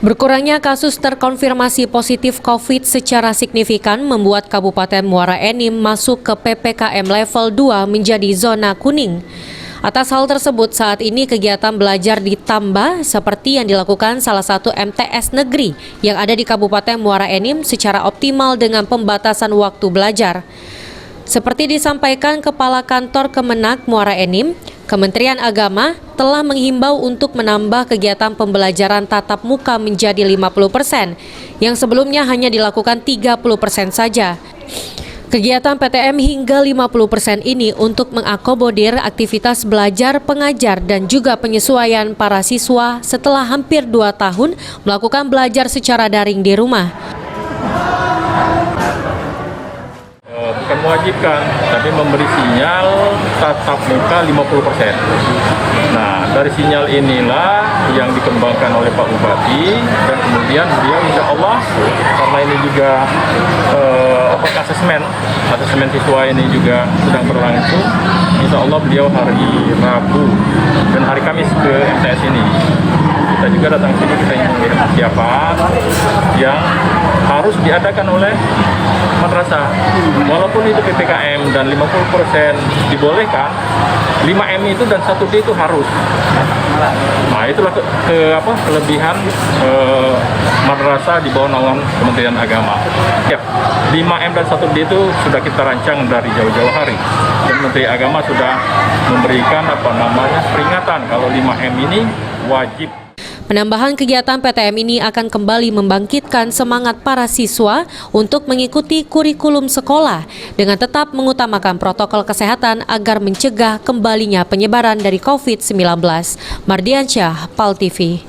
Berkurangnya kasus terkonfirmasi positif COVID secara signifikan membuat Kabupaten Muara Enim masuk ke PPKM level 2 menjadi zona kuning. Atas hal tersebut, saat ini kegiatan belajar ditambah seperti yang dilakukan salah satu MTS negeri yang ada di Kabupaten Muara Enim secara optimal dengan pembatasan waktu belajar. Seperti disampaikan Kepala Kantor Kemenak Muara Enim, Kementerian Agama telah menghimbau untuk menambah kegiatan pembelajaran tatap muka menjadi 50%, yang sebelumnya hanya dilakukan 30% saja. Kegiatan PTM hingga 50% ini untuk mengakomodir aktivitas belajar, pengajar, dan juga penyesuaian para siswa setelah hampir 2 tahun melakukan belajar secara daring di rumah. Bukan mewajibkan, tapi memberi sinyal tatap muka 50%. Nah, dari sinyal inilah yang dikembangkan oleh Pak Bupati, dan kemudian beliau insya Allah, karena ini juga asesmen siswa ini juga sedang berlangsung, insya Allah beliau hari Rabu dan hari Kamis ke MTS ini. Kita juga datang sini, kita ingin mengirim persiapan yang harus diadakan oleh madrasah. Walaupun itu PPKM dan 50% dibolehkan, 5M itu dan 1D itu harus. Nah, itulah kelebihan madrasah di bawah naungan Kementerian Agama. Ya, 5M dan 1D itu sudah kita rancang dari jauh-jauh hari. Dan Menteri Agama sudah memberikan peringatan kalau 5M ini wajib. Penambahan kegiatan PTM ini akan kembali membangkitkan semangat para siswa untuk mengikuti kurikulum sekolah dengan tetap mengutamakan protokol kesehatan agar mencegah kembalinya penyebaran dari COVID-19. Mardiansyah, PAL TV.